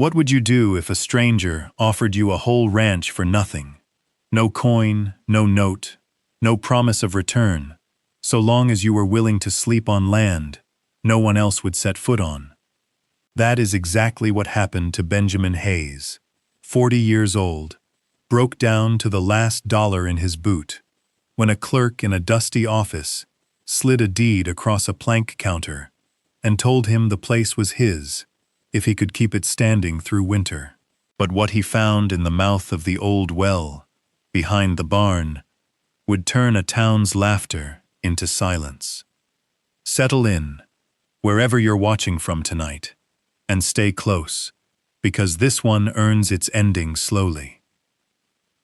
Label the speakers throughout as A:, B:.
A: What would you do if a stranger offered you a whole ranch for nothing? No coin, no note, no promise of return. So long as you were willing to sleep on land no one else would set foot on. That is exactly what happened to Benjamin Hayes, 40 years old, broke down to the last dollar in his boot, when a clerk in a dusty office slid a deed across a plank counter and told him the place was his if he could keep it standing through winter. But what he found in the mouth of the old well, behind the barn, would turn a town's laughter into silence. Settle in, wherever you're watching from tonight, and stay close, because this one earns its ending slowly.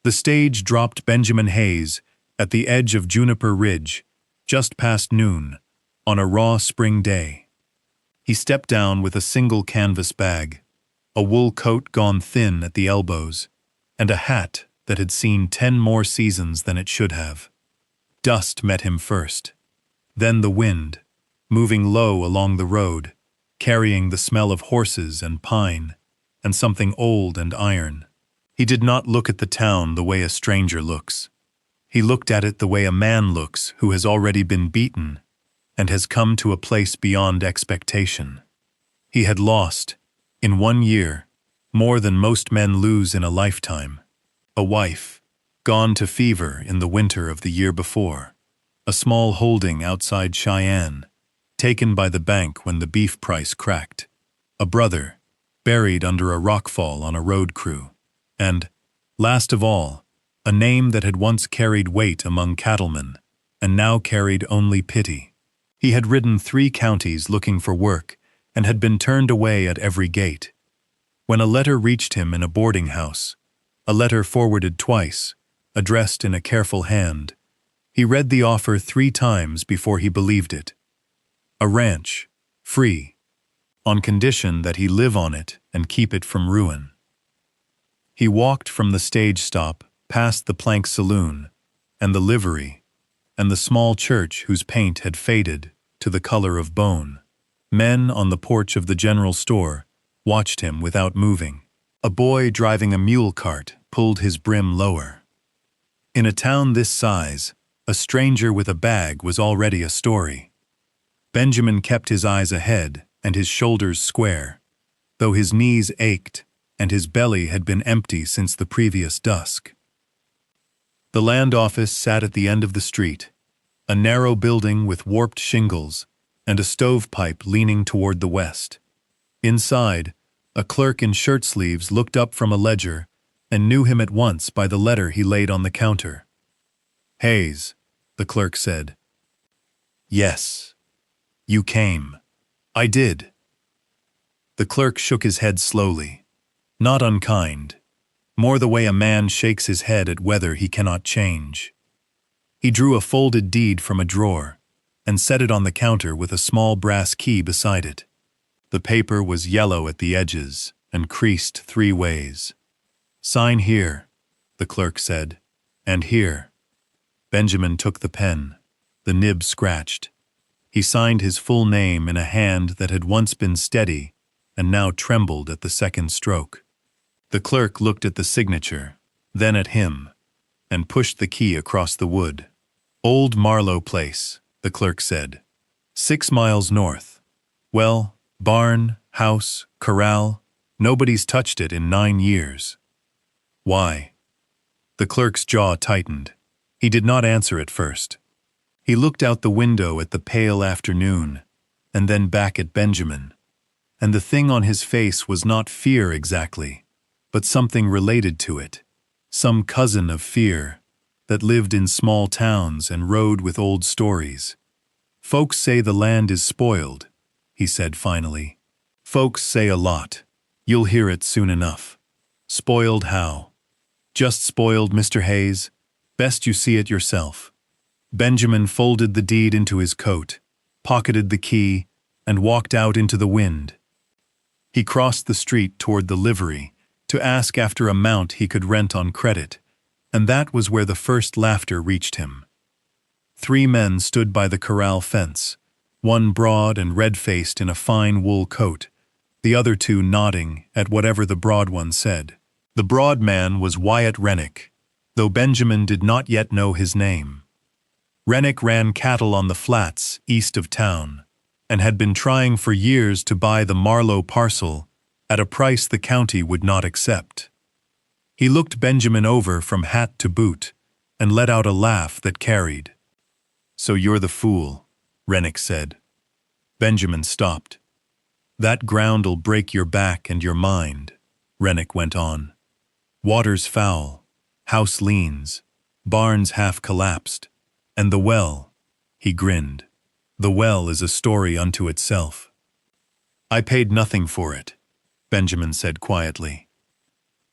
A: The stage dropped Benjamin Hayes at the edge of Juniper Ridge, just past noon, on a raw spring day. He stepped down with a single canvas bag, a wool coat gone thin at the elbows, and a hat that had seen 10 more seasons than it should have. Dust met him first, then the wind, moving low along the road, carrying the smell of horses and pine, and something old and iron. He did not look at the town the way a stranger looks. He looked at it the way a man looks who has already been beaten and has come to a place beyond expectation. He had lost, in 1 year, more than most men lose in a lifetime. A wife, gone to fever in the winter of the year before. A small holding outside Cheyenne, taken by the bank when the beef price cracked. A brother, buried under a rockfall on a road crew. And, last of all, a name that had once carried weight among cattlemen, and now carried only pity. He had ridden 3 counties looking for work, and had been turned away at every gate. When a letter reached him in a boarding house, a letter forwarded twice, addressed in a careful hand, he read the offer 3 times before he believed it. A ranch, free, on condition that he live on it and keep it from ruin. He walked from the stage stop, past the plank saloon, and the livery, and the small church whose paint had faded to the color of bone. Men on the porch of the general store watched him without moving. A boy driving a mule cart pulled his brim lower. In a town this size, a stranger with a bag was already a story. Benjamin kept his eyes ahead and his shoulders square, though his knees ached and his belly had been empty since the previous dusk. The land office sat at the end of the street, a narrow building with warped shingles and a stovepipe leaning toward the west. Inside, a clerk in shirt sleeves looked up from a ledger and knew him at once by the letter he laid on the counter. "Hayes," the clerk said. "Yes. You came." "I did." The clerk shook his head slowly, not unkind, more the way a man shakes his head at weather he cannot change. He drew a folded deed from a drawer and set it on the counter with a small brass key beside it. The paper was yellow at the edges and creased 3 ways. "Sign here," the clerk said, "and here." Benjamin took the pen. The nib scratched. He signed his full name in a hand that had once been steady and now trembled at the second stroke. The clerk looked at the signature, then at him, and pushed the key across the wood. "Old Marlowe Place," the clerk said. 6 miles north. Well, barn, house, corral, nobody's touched it in 9 years. Why? The clerk's jaw tightened. He did not answer at first. He looked out the window at the pale afternoon, and then back at Benjamin. And the thing on his face was not fear exactly, but something related to it, some cousin of fear that lived in small towns and rode with old stories. "Folks say the land is spoiled," he said finally. "Folks say a lot. You'll hear it soon enough." "Spoiled how?" "Just spoiled, Mr. Hayes. Best you see it yourself." Benjamin folded the deed into his coat, pocketed the key, and walked out into the wind. He crossed the street toward the livery to ask after a mount he could rent on credit, and that was where the first laughter reached him. 3 men stood by the corral fence, one broad and red-faced in a fine wool coat, the other two nodding at whatever the broad one said. The broad man was Wyatt Rennick, though Benjamin did not yet know his name. Rennick ran cattle on the flats east of town, and had been trying for years to buy the Marlowe parcel at a price the county would not accept. He looked Benjamin over from hat to boot, and let out a laugh that carried. "So you're the fool," Rennick said. Benjamin stopped. "That ground'll break your back and your mind," Rennick went on. "Water's foul, house leans, barns half collapsed, and the well," he grinned. "The well is a story unto itself." "I paid nothing for it," Benjamin said quietly.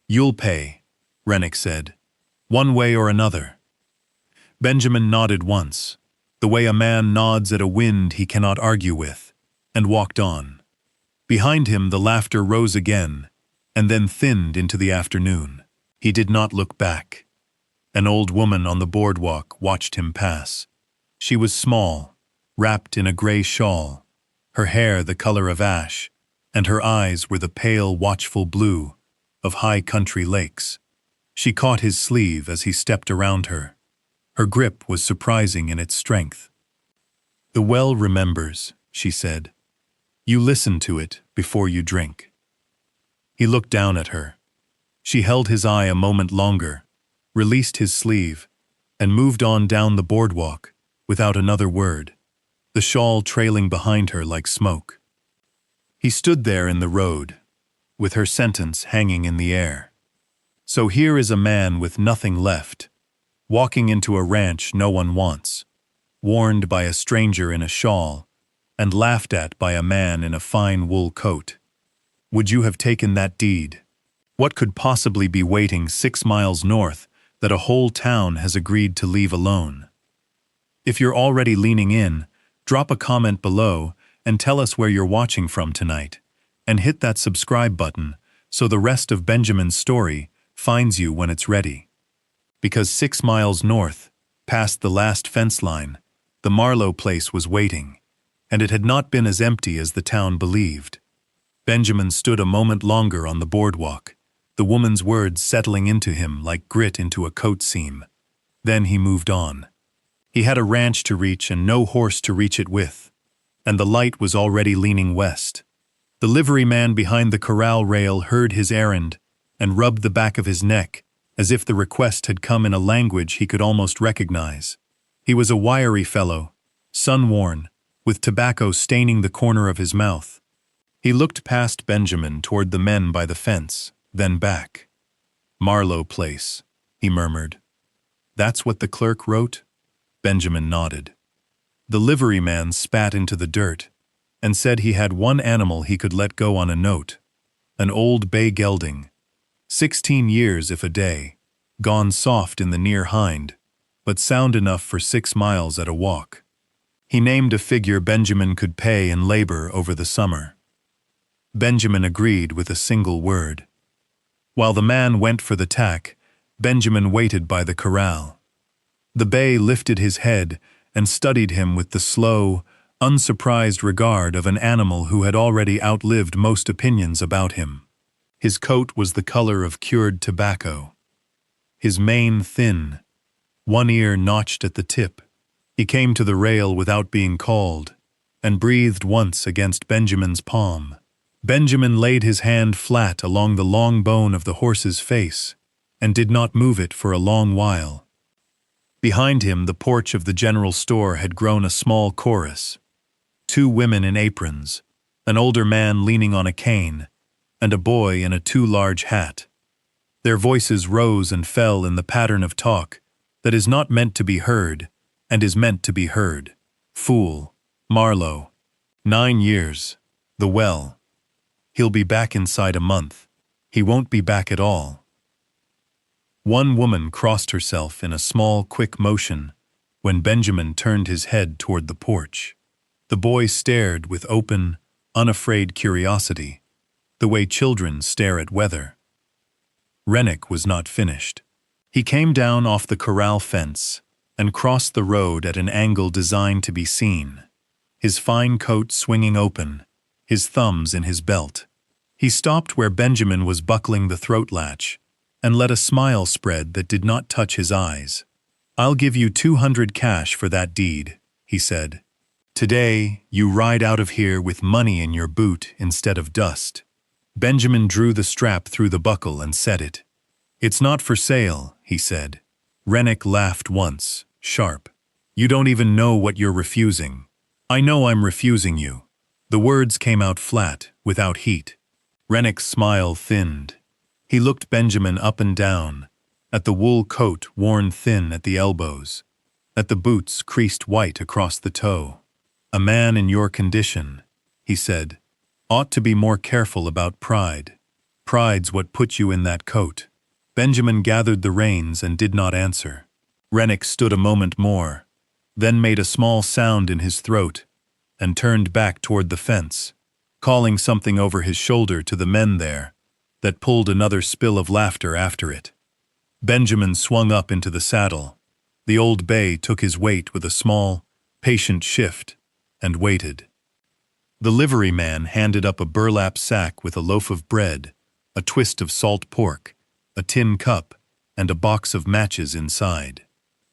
A: "You'll pay," Rennick said, "one way or another." Benjamin nodded once, the way a man nods at a wind he cannot argue with, and walked on. Behind him the laughter rose again, and then thinned into the afternoon. He did not look back. An old woman on the boardwalk watched him pass. She was small, wrapped in a gray shawl, her hair the color of ash, and her eyes were the pale, watchful blue of high country lakes. She caught his sleeve as he stepped around her. Her grip was surprising in its strength. "The well remembers," she said. "You listen to it before you drink." He looked down at her. She held his eye a moment longer, released his sleeve, and moved on down the boardwalk without another word, the shawl trailing behind her like smoke. He stood there in the road, with her sentence hanging in the air. So here is a man with nothing left, walking into a ranch no one wants, warned by a stranger in a shawl, and laughed at by a man in a fine wool coat. Would you have taken that deed? What could possibly be waiting 6 miles north that a whole town has agreed to leave alone? If you're already leaning in, drop a comment below and tell us where you're watching from tonight, and hit that subscribe button so the rest of Benjamin's story finds you when it's ready. Because 6 miles north, past the last fence line, the Marlowe place was waiting, and it had not been as empty as the town believed. Benjamin stood a moment longer on the boardwalk, the woman's words settling into him like grit into a coat seam. Then he moved on. He had a ranch to reach and no horse to reach it with, and the light was already leaning west. The liveryman behind the corral rail heard his errand and rubbed the back of his neck as if the request had come in a language he could almost recognize. He was a wiry fellow, sun-worn, with tobacco staining the corner of his mouth. He looked past Benjamin toward the men by the fence, then back. "Marlowe Place," he murmured. "That's what the clerk wrote?" Benjamin nodded. The liveryman spat into the dirt and said he had one animal he could let go on a note, an old bay gelding, 16 years if a day, gone soft in the near hind, but sound enough for 6 miles at a walk. He named a figure Benjamin could pay in labor over the summer. Benjamin agreed with a single word. While the man went for the tack, Benjamin waited by the corral. The bay lifted his head and studied him with the slow, unsurprised regard of an animal who had already outlived most opinions about him. His coat was the color of cured tobacco. His mane thin, one ear notched at the tip. He came to the rail without being called, and breathed once against Benjamin's palm. Benjamin laid his hand flat along the long bone of the horse's face, and did not move it for a long while. Behind him, the porch of the general store had grown a small chorus. 2 women in aprons, an older man leaning on a cane, and a boy in a too large hat. Their voices rose and fell in the pattern of talk that is not meant to be heard and is meant to be heard. Fool, Marlowe, 9 years, the well. He'll be back inside a month. He won't be back at all. One woman crossed herself in a small, quick motion when Benjamin turned his head toward the porch. The boy stared with open, unafraid curiosity, the way children stare at weather. Rennick was not finished. He came down off the corral fence and crossed the road at an angle designed to be seen, his fine coat swinging open, his thumbs in his belt. He stopped where Benjamin was buckling the throat latch, and let a smile spread that did not touch his eyes. "I'll give you 200 cash for that deed," he said. "Today, you ride out of here with money in your boot instead of dust." Benjamin drew the strap through the buckle and set it. "It's not for sale," he said. Rennick laughed once, sharp. "You don't even know what you're refusing." "I know I'm refusing you." The words came out flat, without heat. Rennick's smile thinned. He looked Benjamin up and down, at the wool coat worn thin at the elbows, at the boots creased white across the toe. "A man in your condition," he said, "ought to be more careful about pride. Pride's what put you in that coat." Benjamin gathered the reins and did not answer. Rennick stood a moment more, then made a small sound in his throat, and turned back toward the fence, calling something over his shoulder to the men there, that pulled another spill of laughter after it. Benjamin swung up into the saddle. The old bay took his weight with a small, patient shift, and waited. The liveryman handed up a burlap sack with a loaf of bread, a twist of salt pork, a tin cup, and a box of matches inside.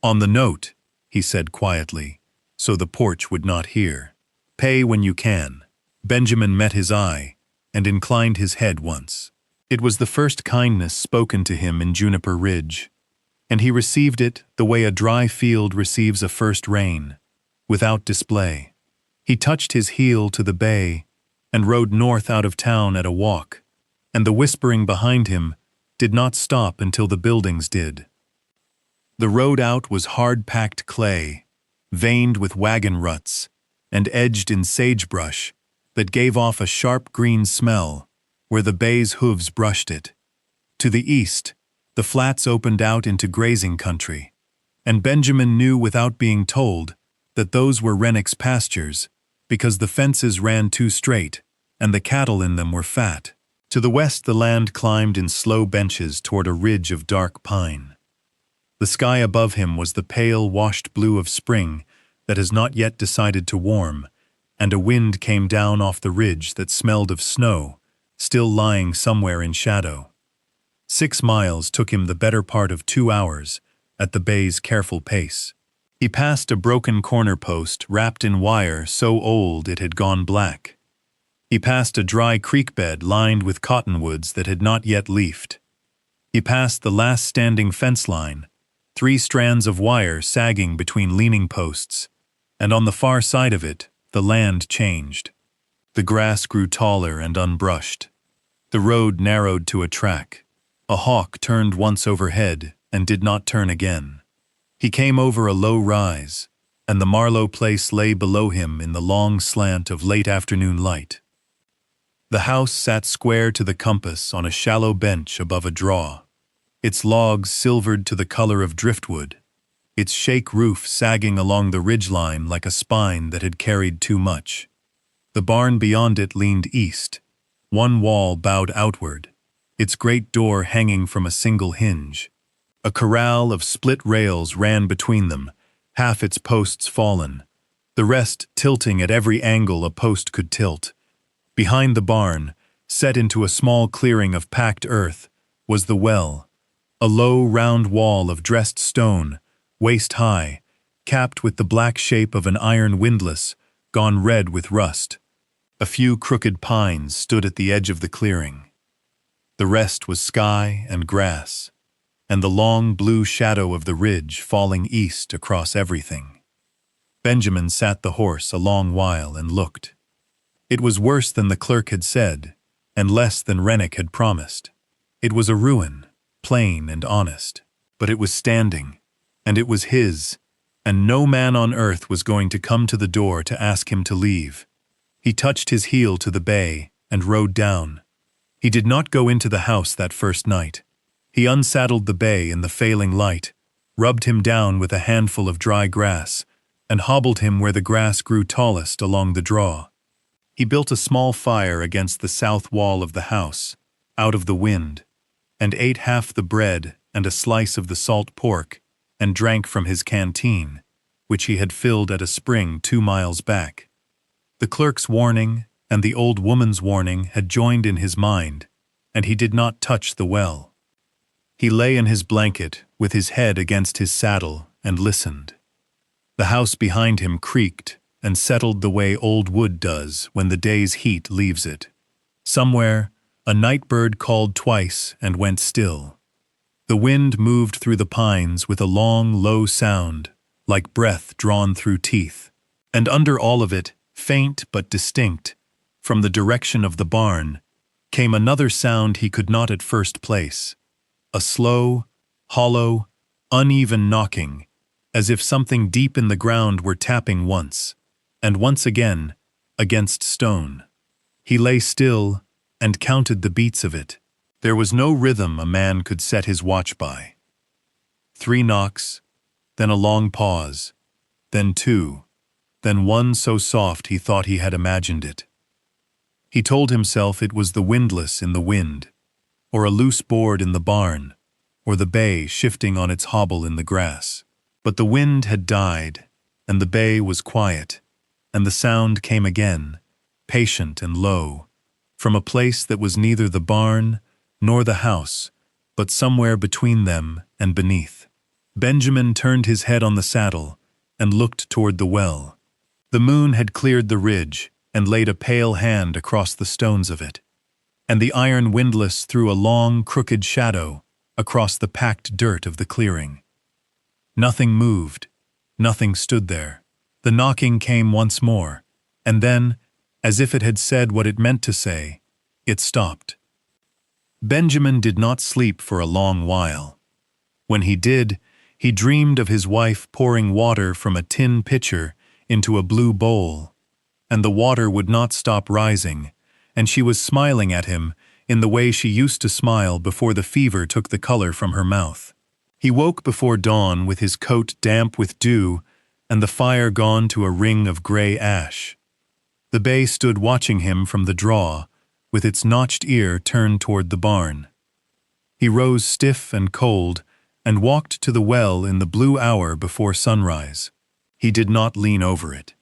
A: "On the note," he said quietly, so the porch would not hear. "Pay when you can." Benjamin met his eye, and inclined his head once. It was the first kindness spoken to him in Juniper Ridge, and he received it the way a dry field receives a first rain, without display. He touched his heel to the bay, and rode north out of town at a walk, and the whispering behind him did not stop until the buildings did. The road out was hard-packed clay, veined with wagon ruts, and edged in sagebrush that gave off a sharp green smell where the bay's hooves brushed it. To the east, the flats opened out into grazing country, and Benjamin knew without being told that those were Rennick's pastures because the fences ran too straight and the cattle in them were fat. To the west the land climbed in slow benches toward a ridge of dark pine. The sky above him was the pale, washed blue of spring that has not yet decided to warm, and a wind came down off the ridge that smelled of snow, still lying somewhere in shadow. 6 miles took him the better part of 2 hours at the bay's careful pace. He passed a broken corner post wrapped in wire so old it had gone black. He passed a dry creek bed lined with cottonwoods that had not yet leafed. He passed the last standing fence line, 3 strands of wire sagging between leaning posts, and on the far side of it, the land changed. The grass grew taller and unbrushed. The road narrowed to a track. A hawk turned once overhead and did not turn again. He came over a low rise, and the Marlowe place lay below him in the long slant of late afternoon light. The house sat square to the compass on a shallow bench above a draw, its logs silvered to the color of driftwood, its shake roof sagging along the ridgeline like a spine that had carried too much. The barn beyond it leaned east, one wall bowed outward, its great door hanging from a single hinge. A corral of split rails ran between them, half its posts fallen, the rest tilting at every angle a post could tilt. Behind the barn, set into a small clearing of packed earth, was the well, a low, round wall of dressed stone, waist-high, capped with the black shape of an iron windlass, gone red with rust. A few crooked pines stood at the edge of the clearing. The rest was sky and grass, and the long blue shadow of the ridge falling east across everything. Benjamin sat the horse a long while and looked. It was worse than the clerk had said, and less than Rennick had promised. It was a ruin, plain and honest, but it was standing, and it was his, and no man on earth was going to come to the door to ask him to leave. He touched his heel to the bay and rode down. He did not go into the house that first night. He unsaddled the bay in the failing light, rubbed him down with a handful of dry grass, and hobbled him where the grass grew tallest along the draw. He built a small fire against the south wall of the house, out of the wind, and ate half the bread and a slice of the salt pork, and drank from his canteen, which he had filled at a spring 2 miles back. The clerk's warning and the old woman's warning had joined in his mind, and he did not touch the well. He lay in his blanket, with his head against his saddle, and listened. The house behind him creaked and settled the way old wood does when the day's heat leaves it. Somewhere, a night bird called twice and went still. The wind moved through the pines with a long, low sound, like breath drawn through teeth. And under all of it, faint but distinct, from the direction of the barn, came another sound he could not at first place. A slow, hollow, uneven knocking, as if something deep in the ground were tapping once, and once again, against stone. He lay still and counted the beats of it. There was no rhythm a man could set his watch by. 3 knocks, then a long pause, then 2, then one so soft he thought he had imagined it. He told himself it was the windlass in the wind, or a loose board in the barn, or the bay shifting on its hobble in the grass. But the wind had died, and the bay was quiet, and the sound came again, patient and low, from a place that was neither the barn nor the house, but somewhere between them and beneath. Benjamin turned his head on the saddle and looked toward the well. The moon had cleared the ridge and laid a pale hand across the stones of it, and the iron windlass threw a long, crooked shadow across the packed dirt of the clearing. Nothing moved, nothing stood there. The knocking came once more, and then, as if it had said what it meant to say, it stopped. Benjamin did not sleep for a long while. When he did, he dreamed of his wife pouring water from a tin pitcher into a blue bowl, and the water would not stop rising, and she was smiling at him in the way she used to smile before the fever took the color from her mouth. He woke before dawn with his coat damp with dew and the fire gone to a ring of gray ash. The bay stood watching him from the draw, with its notched ear turned toward the barn. He rose stiff and cold and walked to the well in the blue hour before sunrise. He did not lean over it.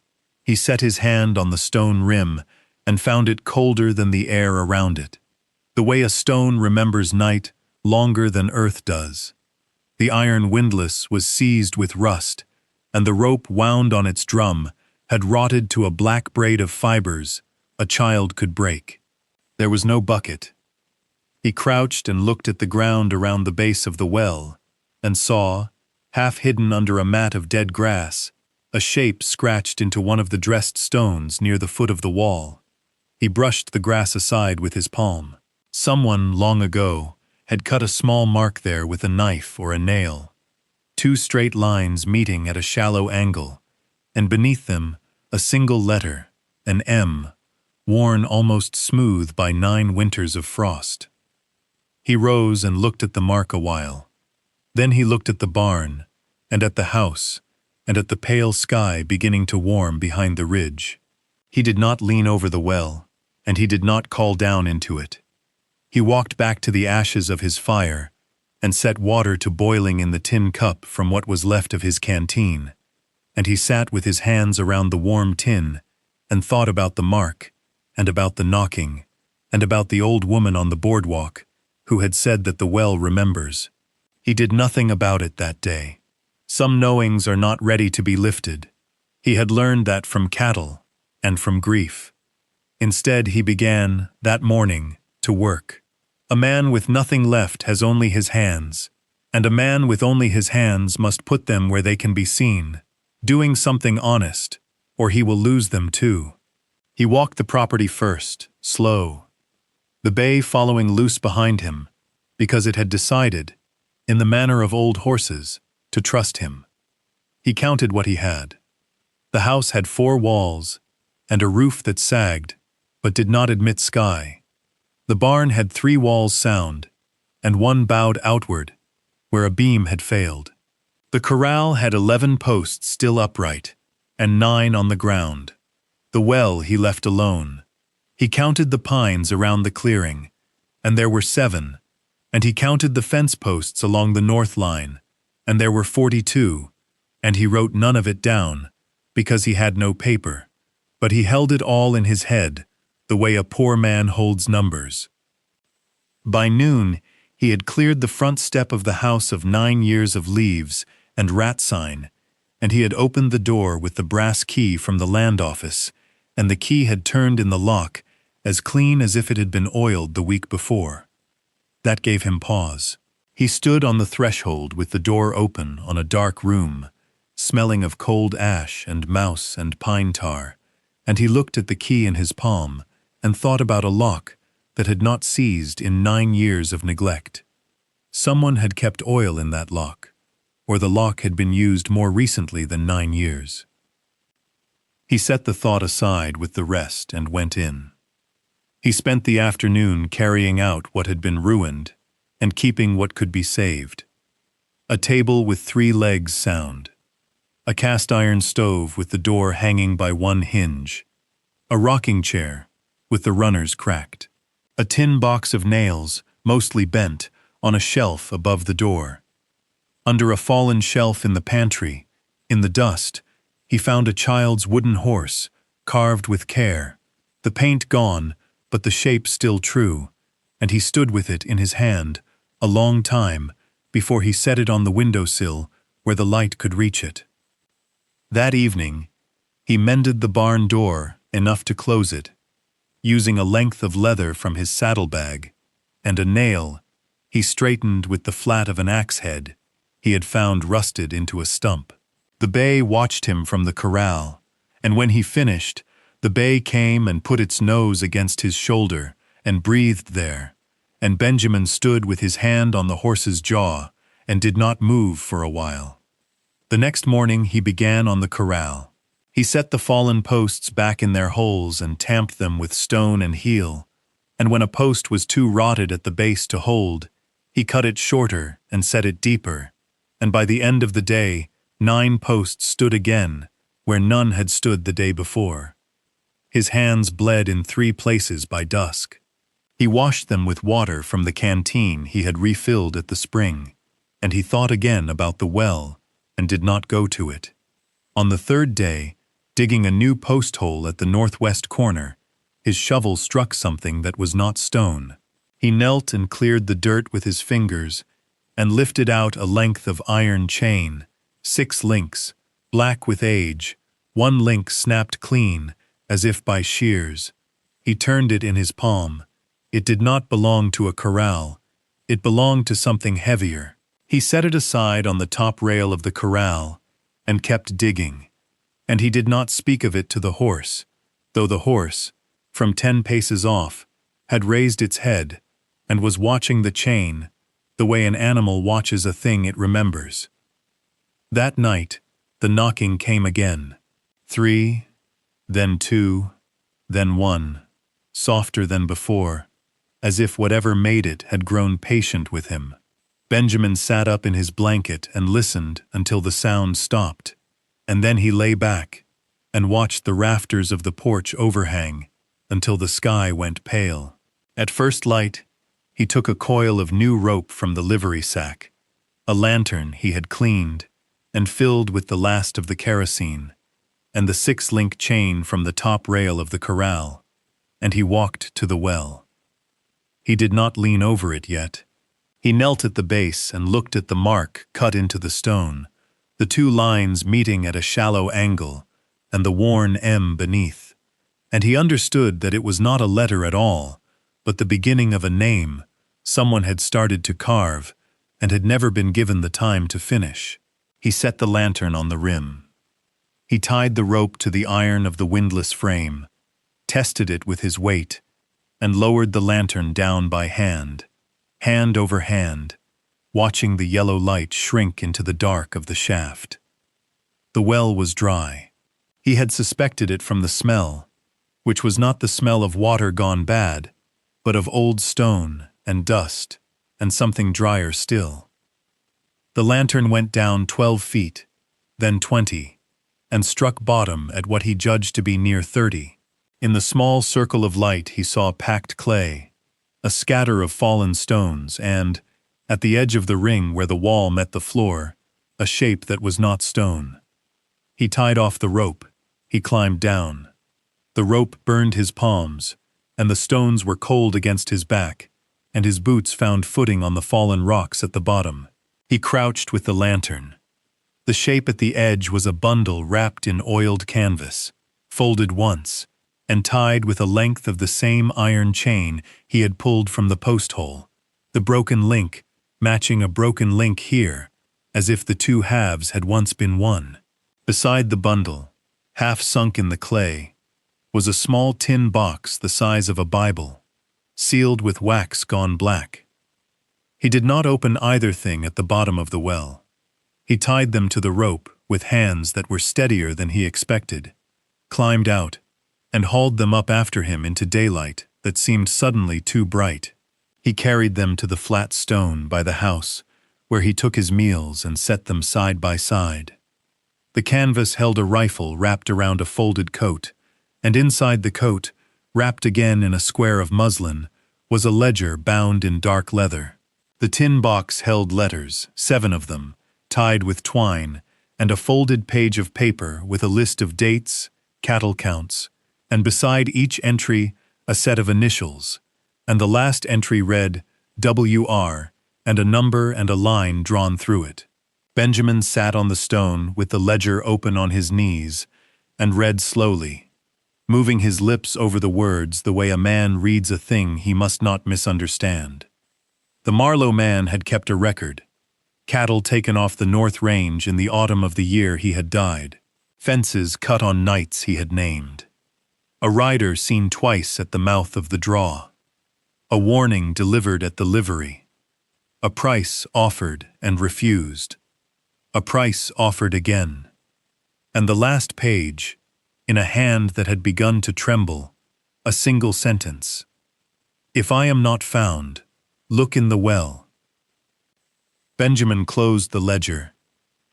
A: He set his hand on the stone rim and found it colder than the air around it, the way a stone remembers night longer than earth does. The iron windlass was seized with rust, and the rope wound on its drum had rotted to a black braid of fibers a child could break. There was no bucket. He crouched and looked at the ground around the base of the well, and saw, half hidden under a mat of dead grass, a shape scratched into one of the dressed stones near the foot of the wall. He brushed the grass aside with his palm. Someone, long ago, had cut a small mark there with a knife or a nail, 2 straight lines meeting at a shallow angle, and beneath them a single letter, an M, worn almost smooth by 9 winters of frost. He rose and looked at the mark a while. Then he looked at the barn, and at the house, and at the pale sky beginning to warm behind the ridge. He did not lean over the well, and he did not call down into it. He walked back to the ashes of his fire and set water to boiling in the tin cup from what was left of his canteen, and he sat with his hands around the warm tin and thought about the mark, and about the knocking, and about the old woman on the boardwalk who had said that the well remembers. He did nothing about it that day. Some knowings are not ready to be lifted. He had learned that from cattle and from grief. Instead, he began, that morning, to work. A man with nothing left has only his hands, and a man with only his hands must put them where they can be seen, doing something honest, or he will lose them too. He walked the property first, slow, the bay following loose behind him, because it had decided, in the manner of old horses, to trust him. He counted what he had. The house had 4 walls, and a roof that sagged, but did not admit sky. The barn had 3 walls sound, and 1 bowed outward, where a beam had failed. The corral had 11 posts still upright, and 9 on the ground. The well he left alone. He counted the pines around the clearing, and there were 7, and he counted the fence posts along the north line, and there were 42, and he wrote none of it down, because he had no paper, but he held it all in his head, the way a poor man holds numbers. By noon, he had cleared the front step of the house of 9 years of leaves and rat sign, and he had opened the door with the brass key from the land office, and the key had turned in the lock as clean as if it had been oiled the week before. That gave him pause. He stood on the threshold with the door open on a dark room, smelling of cold ash and mouse and pine tar, and he looked at the key in his palm and thought about a lock that had not seized in 9 years of neglect. Someone had kept oil in that lock, or the lock had been used more recently than 9 years. He set the thought aside with the rest and went in. He spent the afternoon carrying out what had been ruined and keeping what could be saved. A table with 3 legs sound. A cast-iron stove with the door hanging by one hinge. A rocking chair with the runners cracked. A tin box of nails, mostly bent, on a shelf above the door. Under a fallen shelf in the pantry, in the dust, he found a child's wooden horse, carved with care, the paint gone, but the shape still true, and he stood with it in his hand a long time before he set it on the windowsill where the light could reach it. That evening, he mended the barn door enough to close it, using a length of leather from his saddlebag, and a nail he straightened with the flat of an axe head he had found rusted into a stump. The bay watched him from the corral, and when he finished, the bay came and put its nose against his shoulder and breathed there, and Benjamin stood with his hand on the horse's jaw and did not move for a while. The next morning he began on the corral. He set the fallen posts back in their holes and tamped them with stone and heel, and when a post was too rotted at the base to hold, he cut it shorter and set it deeper, and by the end of the day, 9 posts stood again, where none had stood the day before. His hands bled in 3 places by dusk. He washed them with water from the canteen he had refilled at the spring, and he thought again about the well and did not go to it. On the 3rd day, digging a new post hole at the northwest corner, his shovel struck something that was not stone. He knelt and cleared the dirt with his fingers and lifted out a length of iron chain, 6 links, black with age, 1 link snapped clean, as if by shears. He turned it in his palm. It did not belong to a corral. It belonged to something heavier. He set it aside on the top rail of the corral and kept digging, and he did not speak of it to the horse, though the horse, from 10 paces off, had raised its head and was watching the chain the way an animal watches a thing it remembers. That night, the knocking came again. 3, then 2, then 1, softer than before, as if whatever made it had grown patient with him. Benjamin sat up in his blanket and listened until the sound stopped, and then he lay back and watched the rafters of the porch overhang until the sky went pale. At first light, he took a coil of new rope from the livery sack, a lantern he had cleaned and filled with the last of the kerosene, and the 6-link chain from the top rail of the corral, and he walked to the well. He did not lean over it yet. He knelt at the base and looked at the mark cut into the stone, the 2 lines meeting at a shallow angle, and the worn M beneath. And he understood that it was not a letter at all, but the beginning of a name someone had started to carve and had never been given the time to finish. He set the lantern on the rim. He tied the rope to the iron of the windlass frame, tested it with his weight, and lowered the lantern down by hand over hand, watching the yellow light shrink into the dark of the shaft. The well was dry. He had suspected it from the smell, which was not the smell of water gone bad, but of old stone and dust and something drier still. The lantern went down 12 feet, then 20, and struck bottom at what he judged to be near 30. In the small circle of light he saw packed clay, a scatter of fallen stones, and, at the edge of the ring where the wall met the floor, a shape that was not stone. He tied off the rope. He climbed down. The rope burned his palms, and the stones were cold against his back, and his boots found footing on the fallen rocks at the bottom. He crouched with the lantern. The shape at the edge was a bundle wrapped in oiled canvas, folded once, and tied with a length of the same iron chain he had pulled from the post hole, the broken link matching a broken link here, as if the two halves had once been one. Beside the bundle, half sunk in the clay, was a small tin box the size of a Bible, sealed with wax gone black. He did not open either thing at the bottom of the well. He tied them to the rope with hands that were steadier than he expected, climbed out, and hauled them up after him into daylight that seemed suddenly too bright. He carried them to the flat stone by the house, where he took his meals and set them side by side. The canvas held a rifle wrapped around a folded coat, and inside the coat, wrapped again in a square of muslin, was a ledger bound in dark leather. The tin box held letters, 7 of them, tied with twine, and a folded page of paper with a list of dates, cattle counts, and beside each entry a set of initials, and the last entry read WR, and a number and a line drawn through it. Benjamin sat on the stone with the ledger open on his knees and read slowly, moving his lips over the words the way a man reads a thing he must not misunderstand. The Marlowe man had kept a record. Cattle taken off the North Range in the autumn of the year he had died. Fences cut on nights he had named. A rider seen twice at the mouth of the draw. A warning delivered at the livery. A price offered and refused. A price offered again. And the last page, in a hand that had begun to tremble, a single sentence. If I am not found, look in the well. Benjamin closed the ledger.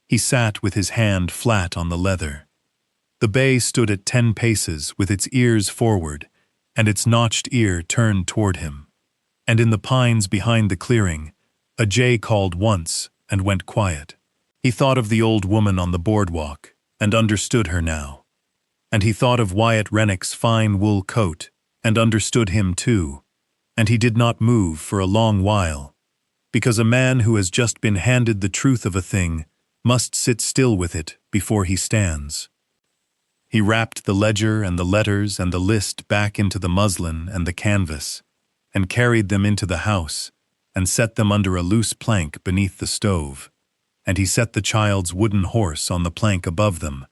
A: He sat with his hand flat on the leather. The bay stood at 10 paces with its ears forward and its notched ear turned toward him. And in the pines behind the clearing, a jay called once and went quiet. He thought of the old woman on the boardwalk and understood her now. And he thought of Wyatt Rennick's fine wool coat and understood him too. And he did not move for a long while, because a man who has just been handed the truth of a thing must sit still with it before he stands. He wrapped the ledger and the letters and the list back into the muslin and the canvas, and carried them into the house, and set them under a loose plank beneath the stove, and he set the child's wooden horse on the plank above them,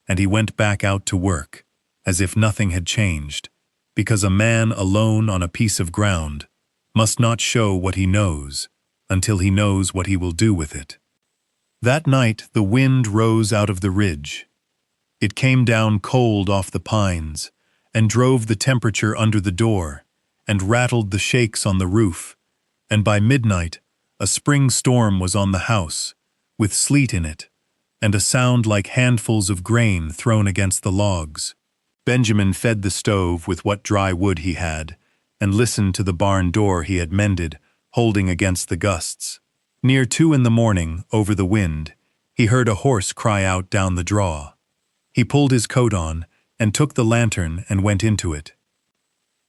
A: and he went back out to work, as if nothing had changed, because a man alone on a piece of ground must not show what he knows until he knows what he will do with it. That night the wind rose out of the ridge. It came down cold off the pines, and drove the temperature under the door, and rattled the shakes on the roof, and by midnight a spring storm was on the house, with sleet in it, and a sound like handfuls of grain thrown against the logs. Benjamin fed the stove with what dry wood he had, and listened to the barn door he had mended, holding against the gusts. Near 2 in the morning, over the wind, he heard a horse cry out down the draw. He pulled his coat on, and took the lantern and went into it.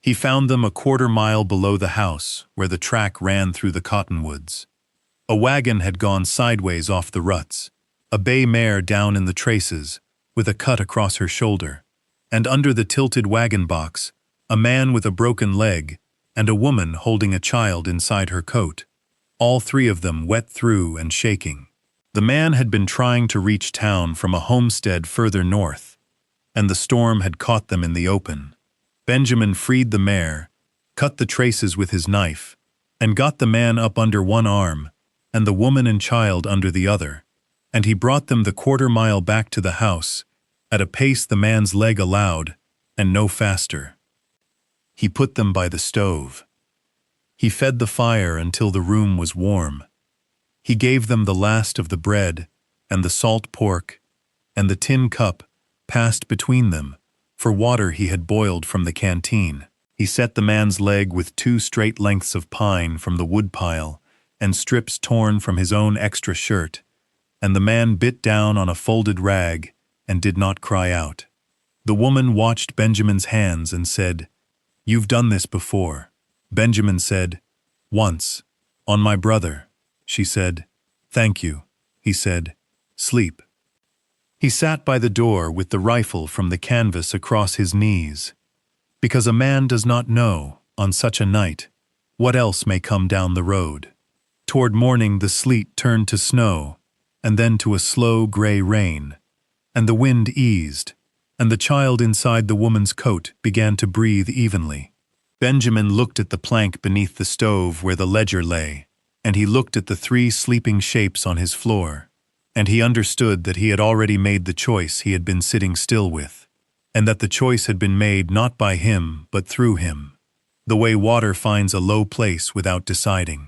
A: He found them a quarter-mile below the house, where the track ran through the cottonwoods. A wagon had gone sideways off the ruts, a bay mare down in the traces, with a cut across her shoulder, and under the tilted wagon box, a man with a broken leg, and a woman holding a child inside her coat, all 3 of them wet through and shaking. The man had been trying to reach town from a homestead further north, and the storm had caught them in the open. Benjamin freed the mare, cut the traces with his knife, and got the man up under one arm, and the woman and child under the other, and he brought them the quarter-mile back to the house, at a pace the man's leg allowed, and no faster. He put them by the stove. He fed the fire until the room was warm. He gave them the last of the bread, and the salt pork, and the tin cup passed between them, for water he had boiled from the canteen. He set the man's leg with 2 straight lengths of pine from the woodpile, and strips torn from his own extra shirt, and the man bit down on a folded rag, and did not cry out. The woman watched Benjamin's hands and said, "You've done this before." Benjamin said, "Once. On my brother." She said, "Thank you." He said, "Sleep." He sat by the door with the rifle from the canvas across his knees, because a man does not know, on such a night, what else may come down the road. Toward morning the sleet turned to snow, and then to a slow gray rain, and the wind eased, and the child inside the woman's coat began to breathe evenly. Benjamin looked at the plank beneath the stove where the ledger lay, and he looked at the 3 sleeping shapes on his floor, and he understood that he had already made the choice he had been sitting still with, and that the choice had been made not by him but through him, the way water finds a low place without deciding.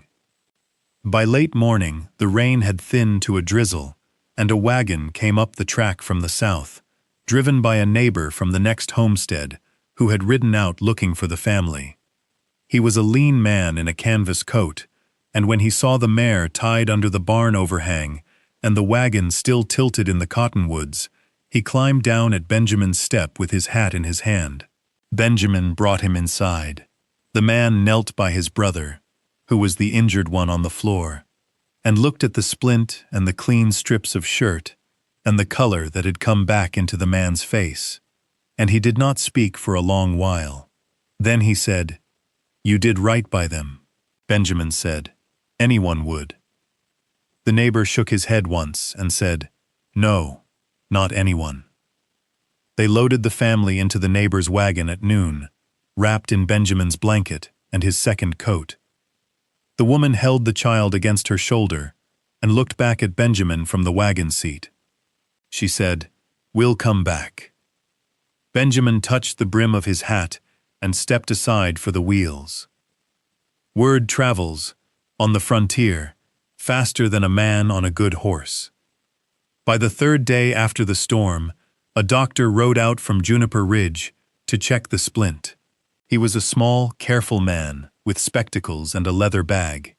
A: By late morning, the rain had thinned to a drizzle, and a wagon came up the track from the south, driven by a neighbor from the next homestead who had ridden out looking for the family. He was a lean man in a canvas coat, and when he saw the mare tied under the barn overhang and the wagon still tilted in the cottonwoods, he climbed down at Benjamin's step with his hat in his hand. Benjamin brought him inside. The man knelt by his brother, who was the injured one on the floor, and looked at the splint and the clean strips of shirt and the color that had come back into the man's face, and he did not speak for a long while. Then he said, "You did right by them." Benjamin said, "Anyone would." The neighbor shook his head once and said, "No, not anyone." They loaded the family into the neighbor's wagon at noon, wrapped in Benjamin's blanket and his second coat. The woman held the child against her shoulder and looked back at Benjamin from the wagon seat. She said, "We'll come back." Benjamin touched the brim of his hat and stepped aside for the wheels. Word travels, on the frontier, faster than a man on a good horse. By the 3rd day after the storm, a doctor rode out from Juniper Ridge to check the splint. He was a small, careful man with spectacles and a leather bag.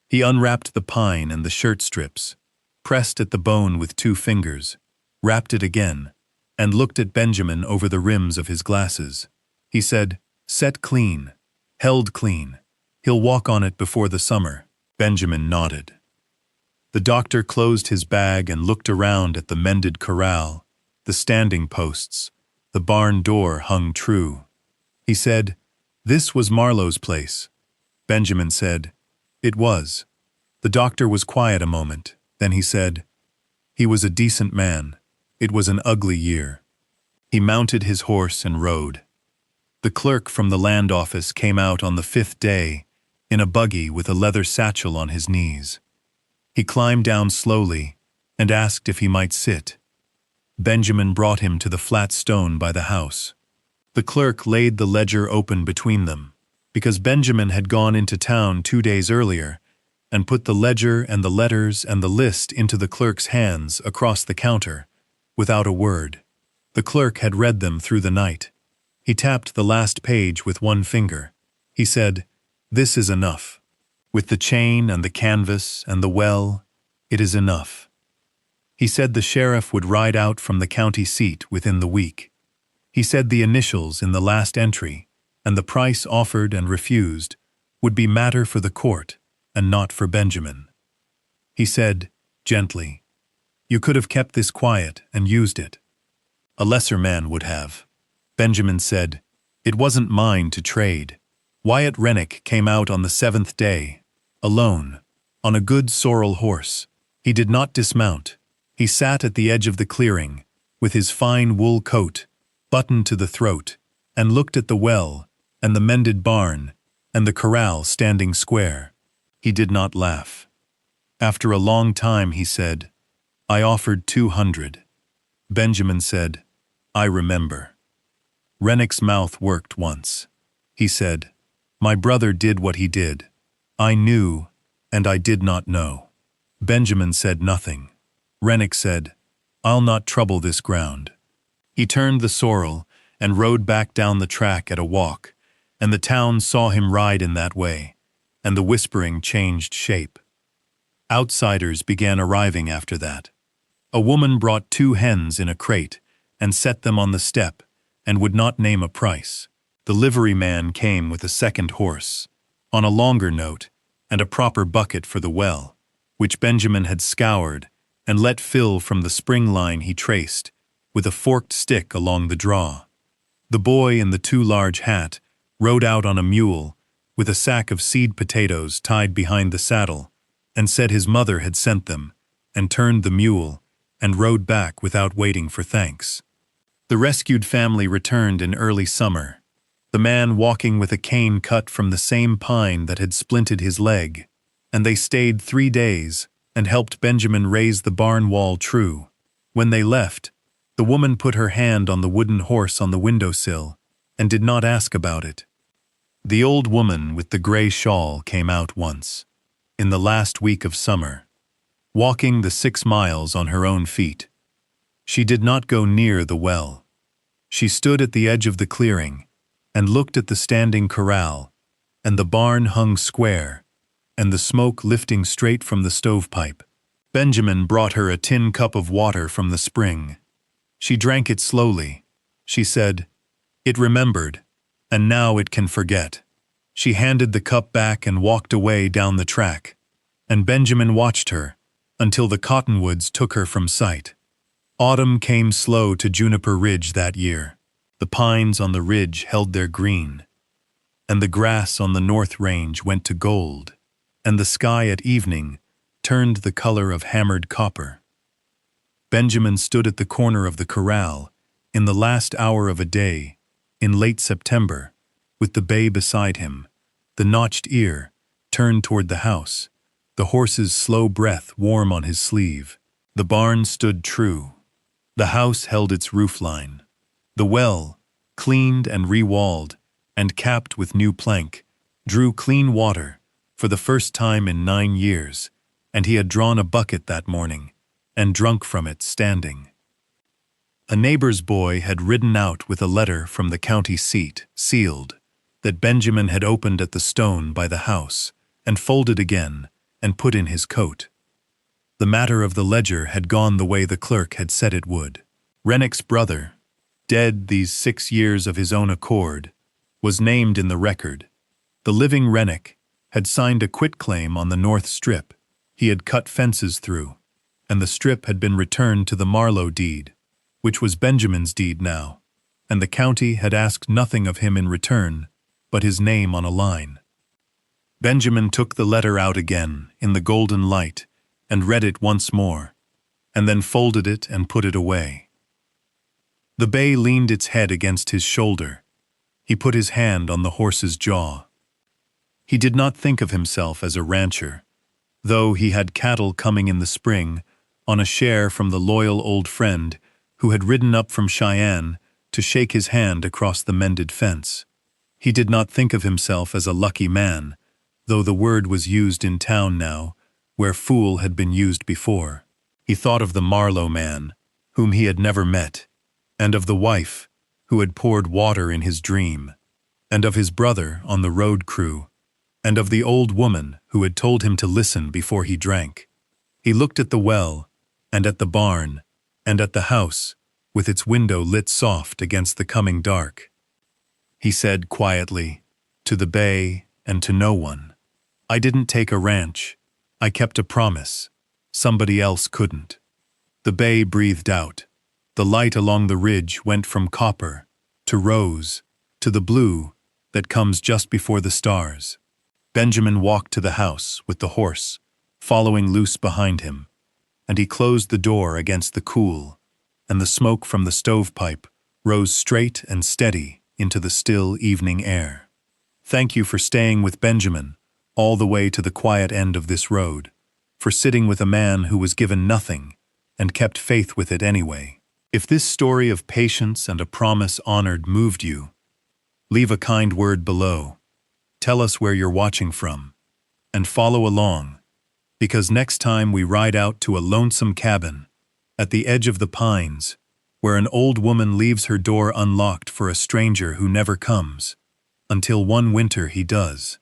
A: He unwrapped the pine and the shirt strips, pressed at the bone with 2 fingers, wrapped it again, and looked at Benjamin over the rims of his glasses. He said, "Set clean, held clean. He'll walk on it before the summer." Benjamin nodded. The doctor closed his bag and looked around at the mended corral, the standing posts, the barn door hung true. He said, "This was Marlowe's place." Benjamin said, "It was." The doctor was quiet a moment. Then he said, "He was a decent man. It was an ugly year." He mounted his horse and rode. The clerk from the land office came out on the 5th day, in a buggy with a leather satchel on his knees. He climbed down slowly and asked if he might sit. Benjamin brought him to the flat stone by the house. The clerk laid the ledger open between them, because Benjamin had gone into town 2 days earlier and put the ledger and the letters and the list into the clerk's hands across the counter, without a word. The clerk had read them through the night. He tapped the last page with 1 finger. He said, "This is enough. With the chain and the canvas and the well, it is enough." He said the sheriff would ride out from the county seat within the week. He said the initials in the last entry and the price offered and refused would be matter for the court and not for Benjamin. He said, gently, "You could have kept this quiet and used it. A lesser man would have." Benjamin said, "It wasn't mine to trade." Wyatt Rennick came out on the 7th day, alone, on a good sorrel horse. He did not dismount. He sat at the edge of the clearing, with his fine wool coat, buttoned to the throat, and looked at the well, and the mended barn, and the corral standing square. He did not laugh. After a long time he said, "I offered 200. Benjamin said, "I remember." Rennick's mouth worked once. He said, "My brother did what he did. I knew, and I did not know." Benjamin said nothing. Rennick said, "I'll not trouble this ground." He turned the sorrel and rode back down the track at a walk, and the town saw him ride in that way, and the whispering changed shape. Outsiders began arriving after that. A woman brought 2 hens in a crate and set them on the step and would not name a price. The liveryman came with a second horse, on a longer note, and a proper bucket for the well, which Benjamin had scoured and let fill from the spring line he traced, with a forked stick along the draw. The boy in the too large hat rode out on a mule, with a sack of seed potatoes tied behind the saddle, and said his mother had sent them, and turned the mule, and rode back without waiting for thanks. The rescued family returned in early summer, the man walking with a cane cut from the same pine that had splinted his leg, and they stayed 3 days and helped Benjamin raise the barn wall true. When they left, the woman put her hand on the wooden horse on the windowsill and did not ask about it. The old woman with the gray shawl came out once, in the last week of summer, walking the 6 miles on her own feet. She did not go near the well. She stood at the edge of the clearing and looked at the standing corral, and the barn hung square, and the smoke lifting straight from the stovepipe. Benjamin brought her a tin cup of water from the spring. She drank it slowly. She said, "It remembered, and now it can forget." She handed the cup back and walked away down the track, and Benjamin watched her until the cottonwoods took her from sight. Autumn came slow to Juniper Ridge that year. The pines on the ridge held their green, and the grass on the north range went to gold, and the sky at evening turned the color of hammered copper. Benjamin stood at the corner of the corral in the last hour of a day, in late September, with the bay beside him, the notched ear turned toward the house, the horse's slow breath warm on his sleeve. The barn stood true. The house held its roofline. The well, cleaned and re-walled and capped with new plank, drew clean water for the first time in 9 years, and he had drawn a bucket that morning and drunk from it standing. A neighbor's boy had ridden out with a letter from the county seat, sealed, that Benjamin had opened at the stone by the house and folded again and put in his coat. The matter of the ledger had gone the way the clerk had said it would. Rennick's brother, dead these 6 years of his own accord, was named in the record. The living Rennick had signed a quitclaim on the north strip he had cut fences through, and the strip had been returned to the Marlowe deed, which was Benjamin's deed now, and the county had asked nothing of him in return but his name on a line. Benjamin took the letter out again in the golden light and read it once more, and then folded it and put it away. The bay leaned its head against his shoulder. He put his hand on the horse's jaw. He did not think of himself as a rancher, though he had cattle coming in the spring on a share from the loyal old friend who had ridden up from Cheyenne to shake his hand across the mended fence. He did not think of himself as a lucky man, though the word was used in town now, where fool had been used before. He thought of the Marlowe man, whom he had never met, and of the wife who had poured water in his dream, and of his brother on the road crew, and of the old woman who had told him to listen before he drank. He looked at the well, and at the barn, and at the house, with its window lit soft against the coming dark. He said quietly, to the bay and to no one, "I didn't take a ranch. I kept a promise. Somebody else couldn't." The bay breathed out. The light along the ridge went from copper to rose to the blue that comes just before the stars. Benjamin walked to the house with the horse, following loose behind him, and he closed the door against the cool, and the smoke from the stovepipe rose straight and steady into the still evening air. Thank you for staying with Benjamin all the way to the quiet end of this road, for sitting with a man who was given nothing and kept faith with it anyway. If this story of patience and a promise honored moved you, leave a kind word below. Tell us where you're watching from, and follow along, because next time we ride out to a lonesome cabin at the edge of the pines, where an old woman leaves her door unlocked for a stranger who never comes, until one winter he does.